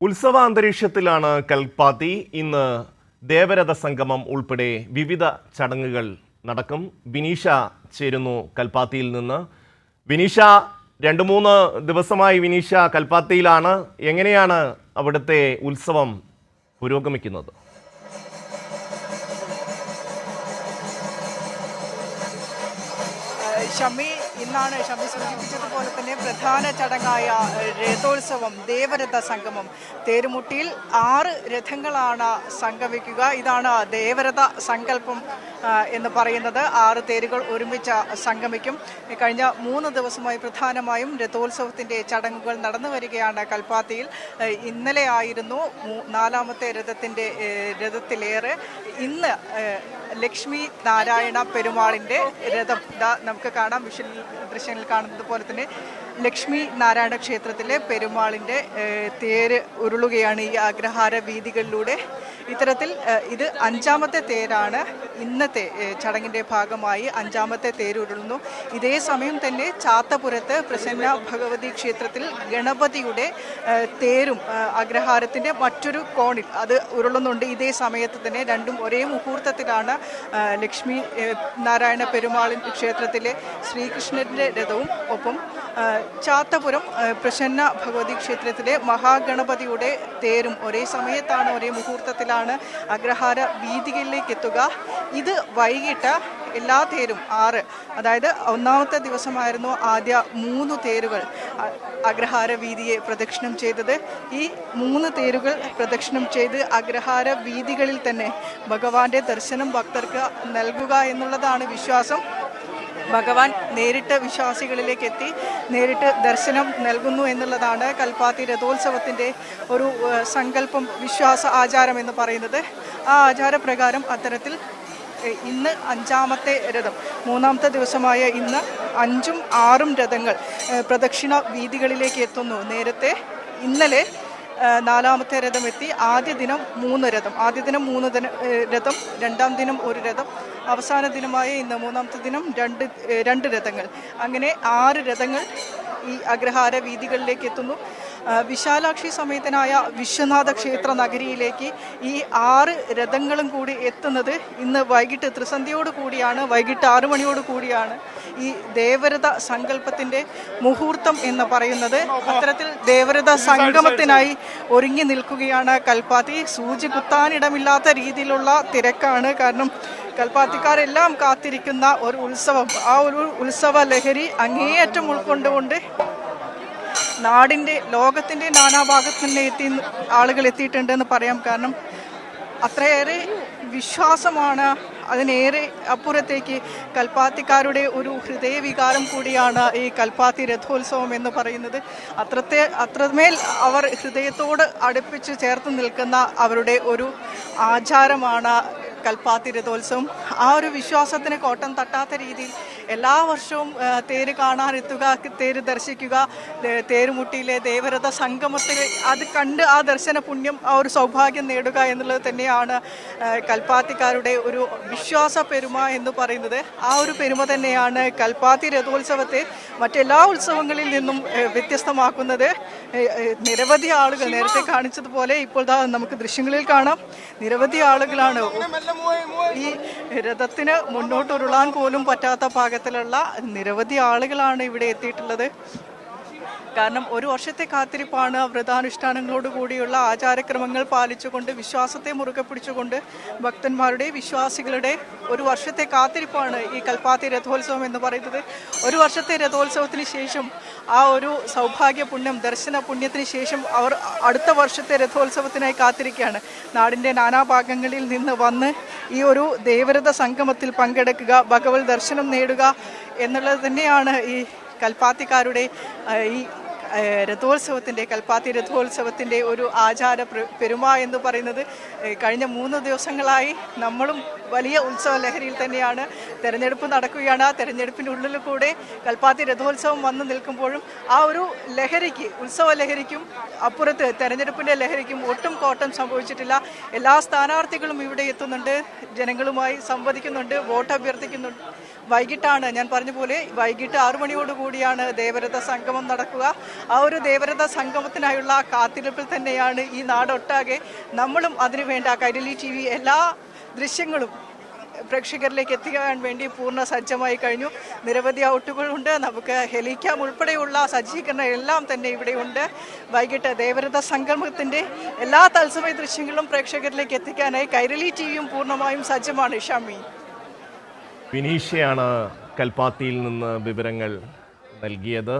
ഉത്സവ അന്തരീക്ഷത്തിലാണ് കൽപ്പാത്തി. ഇന്ന് ദേവരഥ സംഗമം ഉൾപ്പെടെ വിവിധ ചടങ്ങുകൾ നടക്കും. വിനീഷ ചേരുന്നു കൽപ്പാത്തിയിൽ നിന്ന്. വിനീഷ, 2-3 ദിവസമായി വിനീഷ കൽപ്പാത്തിയിലാണ്. എങ്ങനെയാണ് അവിടുത്തെ ഉത്സവം പുരോഗമിക്കുന്നത്? ഷമി, ഇന്നാണ് ഷമി സൂചിപ്പിച്ചതുപോലെ തന്നെ പ്രധാന ചടങ്ങായ രഥോത്സവം, ദേവരഥ സംഗമം. തേരുമുട്ടിയിൽ 6 രഥങ്ങളാണ് സംഗമിക്കുക. ഇതാണ് ദേവരഥ സങ്കല്പം എന്ന് പറയുന്നത്. 6 തേരുകൾ ഒരുമിച്ച് സംഗമിക്കും. കഴിഞ്ഞ 3 ദിവസമായി പ്രധാനമായും രഥോത്സവത്തിൻ്റെ ചടങ്ങുകൾ നടന്നു വരികയാണ് കൽപ്പാത്തിയിൽ. ഇന്നലെ ആയിരുന്നു 4ാമത്തെ രഥത്തിലേറെ. ഇന്ന് ലക്ഷ്മി നാരായണ പെരുമാളിൻ്റെ രഥം നമുക്ക് കാണാം. ദൃശ്യങ്ങളിൽ കാണുന്നത് പോലെ തന്നെ ലക്ഷ്മി നാരായണ ക്ഷേത്രത്തിലെ പെരുമാളിൻ്റെ തേര് ഉരുളുകയാണ് ഈ അഗ്രഹാര വീതികളിലൂടെ. ഇത്തരത്തിൽ ഇത് 5ാമത്തെ തേരാണ്. ഇന്നത്തെ ചടങ്ങിൻ്റെ ഭാഗമായി 5ാമത്തെ തേര് ഉരുളുന്നു. ഇതേ സമയം തന്നെ ചാത്തപുരത്ത് പ്രസന്ന ഭഗവതി ക്ഷേത്രത്തിൽ ഗണപതിയുടെ തേരും അഗ്രഹാരത്തിൻ്റെ മറ്റൊരു കോണിൽ അത് ഉരുളുന്നുണ്ട്. ഇതേ സമയത്ത് തന്നെ രണ്ടും ഒരേ മുഹൂർത്തത്തിലാണ് ലക്ഷ്മി നാരായണ പെരുമാളിൻ ക്ഷേത്രത്തിലെ ശ്രീകൃഷ്ണൻ്റെ രഥവും ഒപ്പം ചാത്തപുരം പ്രസന്ന ഭഗവതി ക്ഷേത്രത്തിലെ മഹാഗണപതിയുടെ തേരും ഒരേ സമയത്താണ്, ഒരേ മുഹൂർത്തത്തിലാണ് അഗ്രഹാര വീതികളിലേക്ക് എത്തുക. ഇത് വൈകിട്ട് എല്ലാ തേരും 6, അതായത് 1ാമത്തെ ദിവസമായിരുന്നു ആദ്യ 3 തേരുകൾ അഗ്രഹാര വീതിയെ പ്രദക്ഷിണം ചെയ്തത്. ഈ 3 തേരുകൾ പ്രദക്ഷിണം ചെയ്ത് അഗ്രഹാര വീതികളിൽ തന്നെ ഭഗവാന്റെ ദർശനം ഭക്തർക്ക് നൽകുക എന്നുള്ളതാണ് വിശ്വാസം. ഭഗവാൻ നേരിട്ട് വിശ്വാസികളിലേക്ക് എത്തി നേരിട്ട് ദർശനം നൽകുന്നു എന്നുള്ളതാണ് കൽപ്പാത്തി രഥോത്സവത്തിൻ്റെ ഒരു സങ്കല്പം, വിശ്വാസ ആചാരം എന്ന് പറയുന്നത്. ആ ആചാരപ്രകാരം അത്തരത്തിൽ ഇന്ന് 5ാമത്തെ രഥം, 3ാമത്തെ ദിവസമായ ഇന്ന് 5ഉം 6ഉം രഥങ്ങൾ പ്രദക്ഷിണ വീതികളിലേക്ക് എത്തുന്നു. നേരത്തെ ഇന്നലെ 4ാമത്തെ രഥം എത്തി. ആദ്യ ദിനം 3 രഥം, രഥം, 2ാം ദിനം 1 രഥം, അവസാന ദിനമായ ഇന്ന് 3ാമത്തെ ദിനം 2 രഥങ്ങൾ. അങ്ങനെ 6 രഥങ്ങൾ ഈ അഗ്രഹാര വീതികളിലേക്ക് എത്തുന്നു. വിശാലാക്ഷി സമേതനായ വിശ്വനാഥ ക്ഷേത്ര നഗരിയിലേക്ക് ഈ 6 രഥങ്ങളും കൂടി എത്തുന്നത് ഇന്ന് വൈകിട്ട് ത്രിസന്ധ്യയോട് കൂടിയാണ്. വൈകിട്ട് 6 മണിയോട് കൂടിയാണ് ഈ ദേവരഥ സങ്കല്പത്തിൻ്റെ മുഹൂർത്തം എന്ന് പറയുന്നത്. അത്തരത്തിൽ ദേവരഥ സംഗമത്തിനായി ഒരുങ്ങി നിൽക്കുകയാണ് കൽപ്പാത്തി. സൂചി കുത്താനിടമില്ലാത്ത രീതിയിലുള്ള തിരക്കാണ്. കാരണം കൽപ്പാത്തിക്കാരെല്ലാം കാത്തിരിക്കുന്ന ഒരു ഉത്സവം, ആ ഒരു ഉത്സവ ലഹരി അങ്ങേയറ്റം ഉൾക്കൊണ്ടുകൊണ്ട് ലോകത്തിൻ്റെ നാനാഭാഗത്ത് തന്നെ ആളുകൾ എത്തിയിട്ടുണ്ടെന്ന് പറയാം. കാരണം അത്രയേറെ വിശ്വാസമാണ്. അതിനേറെ അപ്പുറത്തേക്ക് കൽപ്പാത്തിക്കാരുടെ ഒരു ഹൃദയവികാരം കൂടിയാണ് ഈ കൽപ്പാത്തി രഥോത്സവം എന്ന് പറയുന്നത്. അത്രമേൽ അവർ ഹൃദയത്തോട് അടുപ്പിച്ച് ചേർത്ത് നിൽക്കുന്ന അവരുടെ ഒരു ആചാരമാണ് കൽപ്പാത്തി രഥോത്സവം. ആ ഒരു വിശ്വാസത്തിന് കോട്ടം തട്ടാത്ത രീതിയിൽ എല്ലാ വർഷവും തേര് കാണാനെത്തുക, തേര് ദർശിക്കുക, തേരുമുട്ടിയിലെ ദേവരഥ സംഗമത്തിൽ അത് കണ്ട് ആ ദർശന പുണ്യം, ആ ഒരു സൗഭാഗ്യം നേടുക എന്നുള്ളത് തന്നെയാണ് കൽപ്പാത്തിക്കാരുടെ ഒരു വിശ്വാസ പെരുമ എന്ന് പറയുന്നത്. ആ ഒരു പെരുമ തന്നെയാണ് കൽപ്പാത്തി രഥോത്സവത്തെ മറ്റെല്ലാ ഉത്സവങ്ങളിൽ നിന്നും വ്യത്യസ്തമാക്കുന്നത്. നിരവധി ആളുകൾ, നേരത്തെ കാണിച്ചതുപോലെ ഇപ്പോൾ നമുക്ക് ദൃശ്യങ്ങളിൽ കാണാം, നിരവധി ആളുകളാണ് ഈ രഥത്തിന് മുന്നോട്ടുരുളാൻ പോലും പറ്റാത്ത പാകത്തിലുള്ള നിരവധി ആളുകളാണ് ഇവിടെ എത്തിയിട്ടുള്ളത്. കാരണം ഒരു വർഷത്തെ കാത്തിരിപ്പാണ്. വ്രതാനുഷ്ഠാനങ്ങളോട് കൂടിയുള്ള ആചാരക്രമങ്ങൾ പാലിച്ചുകൊണ്ട്, വിശ്വാസത്തെ മുറുകെ പിടിച്ചുകൊണ്ട് ഭക്തന്മാരുടെ, വിശ്വാസികളുടെ ഒരു വർഷത്തെ കാത്തിരിപ്പാണ് ഈ കൽപ്പാത്തി രഥോത്സവം എന്ന് പറയുന്നത്. ഒരു വർഷത്തെ രഥോത്സവത്തിന് ശേഷം ആ ഒരു സൗഭാഗ്യ പുണ്യം, ദർശന പുണ്യത്തിന് ശേഷം അവർ അടുത്ത വർഷത്തെ രഥോത്സവത്തിനായി കാത്തിരിക്കുകയാണ്. നാടിൻ്റെ നാനാഭാഗങ്ങളിൽ നിന്ന് വന്ന് ഈ ഒരു ദേവരഥ സംഗമത്തിൽ പങ്കെടുക്കുക, ഭഗവത് ദർശനം നേടുക എന്നുള്ളത് തന്നെയാണ് ഈ കൽപ്പാത്തിക്കാരുടെ ഈ കൽപ്പാത്തി രഥോത്സവത്തിൻ്റെ ഒരു ആചാര പെരുമ എന്ന് പറയുന്നത്. കഴിഞ്ഞ 3 ദിവസങ്ങളായി നമ്മളും വലിയ ഉത്സവ ലഹരിയിൽ തന്നെയാണ്. തെരഞ്ഞെടുപ്പ് നടക്കുകയാണ്. ആ തെരഞ്ഞെടുപ്പിനുള്ളിൽ കൂടെ കൽപ്പാത്തി രഥോത്സവം വന്നു നിൽക്കുമ്പോഴും ആ ഒരു ലഹരിക്ക്, ഉത്സവ ലഹരിക്കും അപ്പുറത്ത് തെരഞ്ഞെടുപ്പിൻ്റെ ലഹരിക്കും ഒട്ടും കോട്ടം സംഭവിച്ചിട്ടില്ല. എല്ലാ സ്ഥാനാർത്ഥികളും ഇവിടെ എത്തുന്നുണ്ട്, ജനങ്ങളുമായി സംവദിക്കുന്നുണ്ട്, വോട്ട് അഭ്യർത്ഥിക്കുന്നുണ്ട്. വൈകിട്ടാണ്, ഞാൻ പറഞ്ഞ പോലെ വൈകിട്ട് 6 മണിയോടുകൂടിയാണ് ദേവരഥ സംഗമം നടക്കുക. ആ ഒരു ദേവരഥ സംഗമത്തിനായുള്ള കാത്തിരിപ്പിൽ തന്നെയാണ് ഈ നാടൊട്ടാകെ. നമ്മളും അതിനുവേണ്ട കൈരളി TV എല്ലാ ദൃശ്യങ്ങളും പ്രേക്ഷകരിലേക്ക് എത്തിക്കാൻ വേണ്ടി പൂർണ്ണ സജ്ജമായി കഴിഞ്ഞു. നിരവധി ഔട്ടുകളുണ്ട്, നമുക്ക് ഹെലിക്യാം ഉൾപ്പെടെയുള്ള സജ്ജീകരണം എല്ലാം തന്നെ ഇവിടെയുണ്ട്. വൈകിട്ട് ദേവരഥ സംഗമത്തിൻ്റെ എല്ലാ തത്സമയ ദൃശ്യങ്ങളും പ്രേക്ഷകരിലേക്ക് എത്തിക്കാനായി കൈരളി TVയും പൂർണ്ണമായും സജ്ജമാണ്. ഷമി, വിനീഷയാണ് കൽപ്പാത്തിയിൽ നിന്ന് വിവരങ്ങൾ നൽകിയത്.